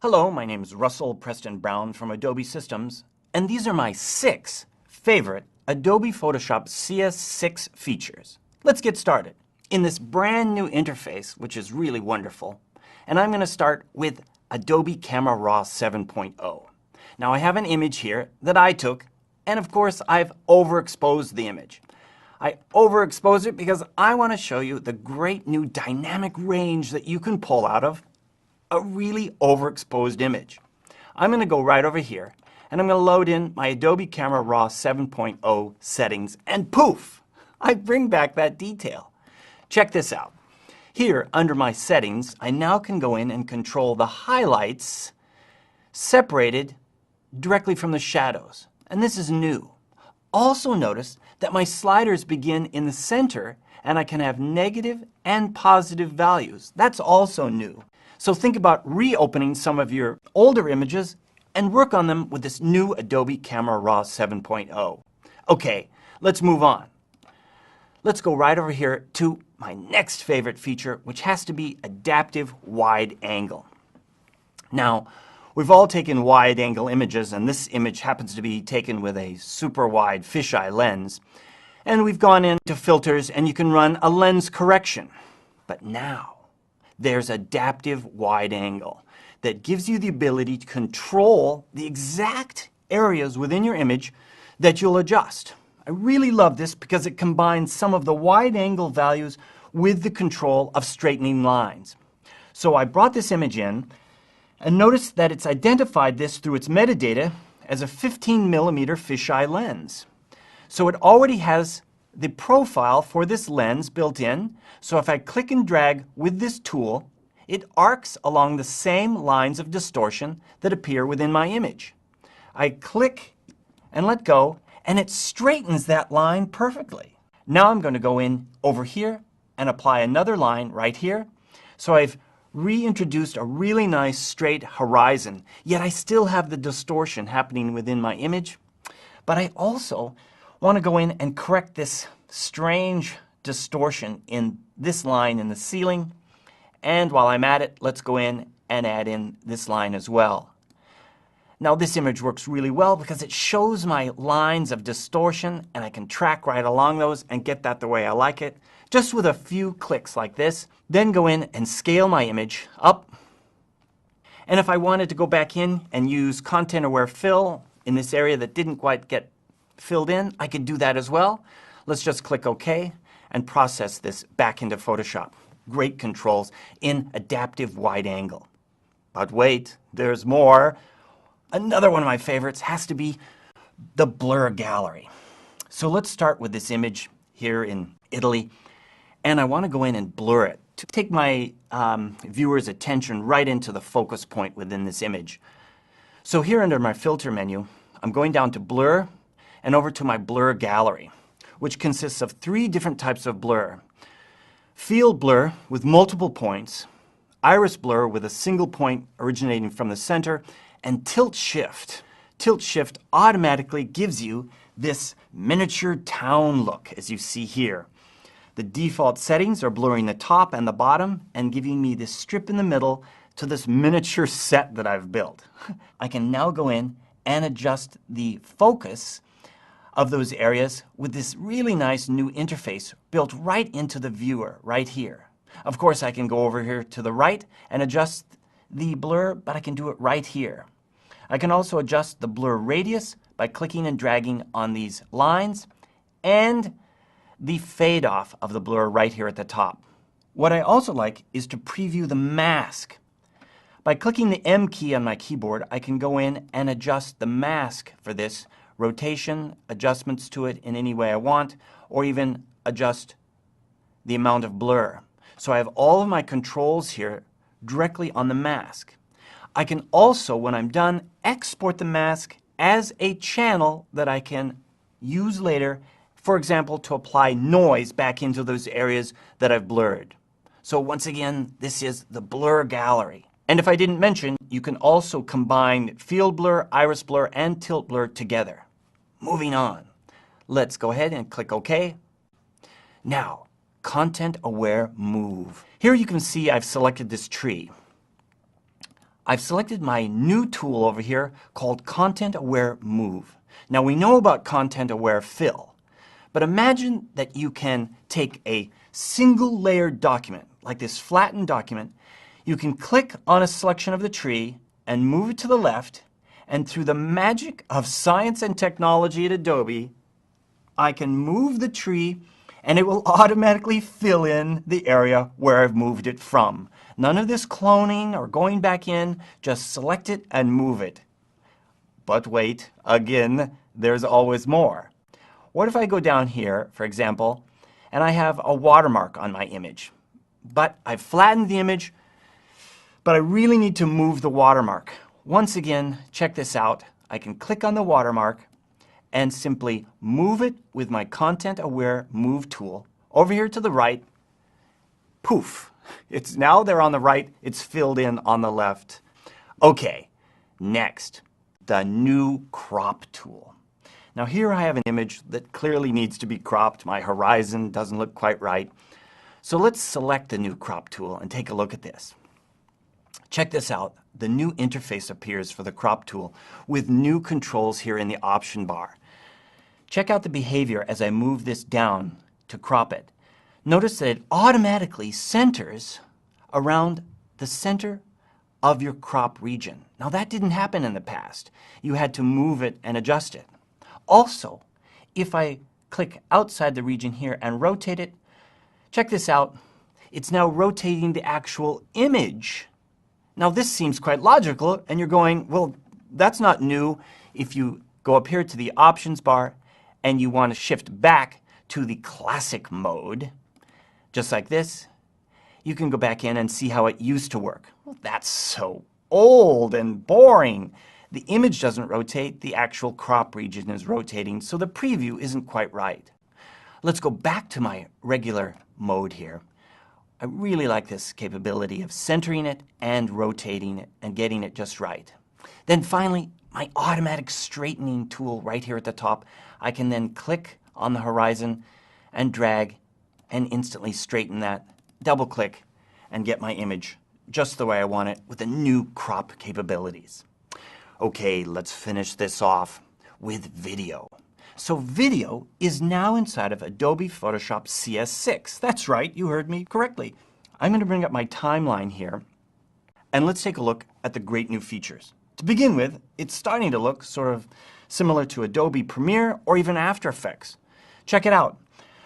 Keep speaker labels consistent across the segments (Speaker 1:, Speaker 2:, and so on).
Speaker 1: Hello, my name is Russell Preston Brown from Adobe Systems, and these are my 6 favorite Adobe Photoshop CS6 features. Let's get started. In this brand new interface, which is really wonderful, and I'm going to start with Adobe Camera Raw 7.0. Now I have an image here that I took, and of course I've overexposed the image. I overexpose it because I want to show you the great new dynamic range that you can pull out of a really overexposed image. I'm going to go right over here and I'm going to load in my Adobe Camera Raw 7.0 settings, and poof, I bring back that detail. Check this out. Here under my settings, I now can go in and control the highlights separated directly from the shadows, and this is new. Also notice that my sliders begin in the center and I can have negative and positive values. That's also new. So think about reopening some of your older images and work on them with this new Adobe Camera Raw 7.0. Okay, let's move on. Let's go right over here to my next favorite feature, which has to be adaptive wide angle. Now, we've all taken wide angle images, and this image happens to be taken with a super wide fisheye lens. And we've gone into filters and you can run a lens correction. But now, there's adaptive wide angle that gives you the ability to control the exact areas within your image that you'll adjust. I really love this because it combines some of the wide angle values with the control of straightening lines. So I brought this image in and notice that it's identified this through its metadata as a 15mm fisheye lens. So it already has the profile for this lens built in, so if I click and drag with this tool, it arcs along the same lines of distortion that appear within my image. I click and let go, and it straightens that line perfectly. Now I'm going to go in over here and apply another line right here. So I've reintroduced a really nice straight horizon, yet I still have the distortion happening within my image. But I also want to go in and correct this strange distortion in this line in the ceiling. And while I'm at it, let's go in and add in this line as well. Now this image works really well because it shows my lines of distortion and I can track right along those and get that the way I like it, just with a few clicks like this. Then go in and scale my image up. And if I wanted to go back in and use content aware fill in this area that didn't quite get filled in, I could do that as well. Let's just click OK and process this back into Photoshop. Great controls in adaptive wide angle. But wait, there's more. Another one of my favorites has to be the blur gallery. So let's start with this image here in Italy, and I want to go in and blur it to take my viewer's attention right into the focus point within this image. So here under my filter menu, I'm going down to blur and over to my blur gallery, which consists of 3 different types of blur. Field blur with multiple points, iris blur with a single point originating from the center, and tilt shift. Tilt shift automatically gives you this miniature town look, as you see here. The default settings are blurring the top and the bottom and giving me this strip in the middle to this miniature set that I've built. I can now go in and adjust the focus of those areas with this really nice new interface built right into the viewer right here. Of course, I can go over here to the right and adjust the blur, but I can do it right here. I can also adjust the blur radius by clicking and dragging on these lines, and the fade off of the blur right here at the top. What I also like is to preview the mask. By clicking the M key on my keyboard, I can go in and adjust the mask for this, rotation, adjustments to it in any way I want, or even adjust the amount of blur. So I have all of my controls here directly on the mask. I can also, when I'm done, export the mask as a channel that I can use later, for example, to apply noise back into those areas that I've blurred. So once again, this is the blur gallery. And if I didn't mention, you can also combine field blur, iris blur, and tilt blur together. Moving on. Let's go ahead and click OK. Now, content aware move. Here you can see I've selected this tree. I've selected my new tool over here called Content Aware Move. Now we know about Content Aware Fill, but imagine that you can take a single layered document, like this flattened document, you can click on a selection of the tree and move it to the left, and through the magic of science and technology at Adobe, I can move the tree and it will automatically fill in the area where I've moved it from. None of this cloning or going back in, just select it and move it. But wait, again, there's always more. What if I go down here, for example, and I have a watermark on my image, but I've flattened the image, but I really need to move the watermark. Once again, check this out. I can click on the watermark and simply move it with my Content Aware Move tool over here to the right. Poof! It's now there on the right, it's filled in on the left. Okay, next, the new crop tool. Now here I have an image that clearly needs to be cropped. My horizon doesn't look quite right. So let's select the new crop tool and take a look at this. Check this out. The new interface appears for the crop tool with new controls here in the option bar. Check out the behavior as I move this down to crop it. Notice that it automatically centers around the center of your crop region. Now that didn't happen in the past. You had to move it and adjust it. Also, if I click outside the region here and rotate it, check this out. It's now rotating the actual image. Now this seems quite logical, and you're going, well, that's not new. If you go up here to the options bar and you want to shift back to the classic mode, just like this, you can go back in and see how it used to work. Well, that's so old and boring. The image doesn't rotate, the actual crop region is rotating, so the preview isn't quite right. Let's go back to my regular mode here. I really like this capability of centering it and rotating it and getting it just right. Then finally, my automatic straightening tool right here at the top. I can then click on the horizon and drag and instantly straighten that, double click, and get my image just the way I want it with the new crop capabilities. Okay, let's finish this off with video. So video is now inside of Adobe Photoshop CS6. That's right, you heard me correctly. I'm going to bring up my timeline here, and let's take a look at the great new features. To begin with, it's starting to look sort of similar to Adobe Premiere or even After Effects. Check it out.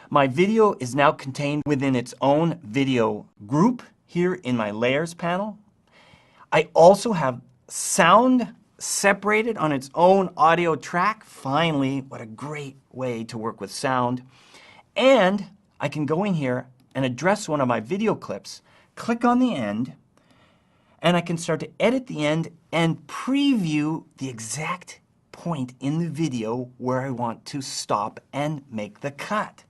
Speaker 1: My video is now contained within its own video group here in my Layers panel. I also have sound separated on its own audio track. Finally, what a great way to work with sound. And I can go in here and address one of my video clips, click on the end, and I can start to edit the end and preview the exact point in the video where I want to stop and make the cut.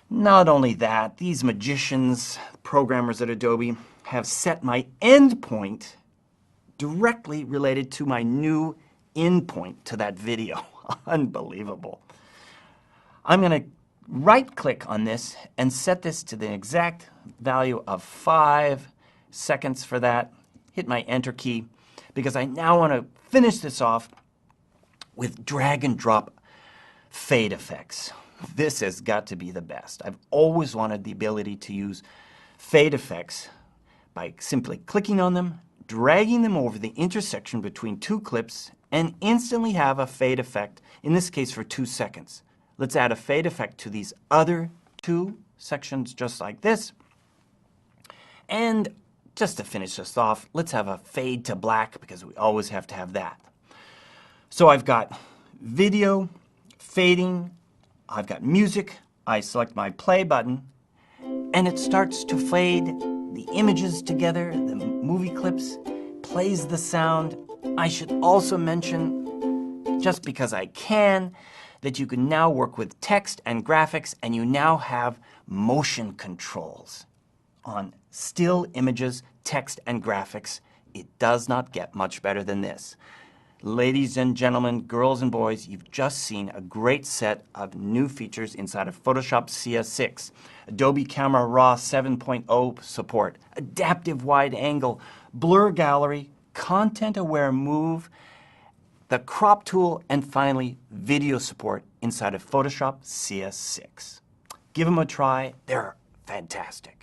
Speaker 1: Not only that, these magicians, programmers at Adobe, have set my end point directly related to my new in point to that video. Unbelievable. I'm going to right-click on this and set this to the exact value of 5 seconds for that. Hit my Enter key because I now want to finish this off with drag and drop fade effects. This has got to be the best. I've always wanted the ability to use fade effects by simply clicking on them, dragging them over the intersection between two clips, and instantly have a fade effect, in this case for 2 seconds. Let's add a fade effect to these other 2 sections just like this. And just to finish this off, let's have a fade to black because we always have to have that. So I've got video, fading, I've got music, I select my play button, and it starts to fade the images together, the movie clips, plays the sound. I should also mention, just because I can, that you can now work with text and graphics, and you now have motion controls on still images, text, and graphics. It does not get much better than this. Ladies and gentlemen, girls and boys, you've just seen a great set of new features inside of Photoshop CS6. Adobe Camera Raw 7.0 support, adaptive wide angle, blur gallery, content-aware move, the crop tool, and finally, video support inside of Photoshop CS6. Give them a try. They're fantastic.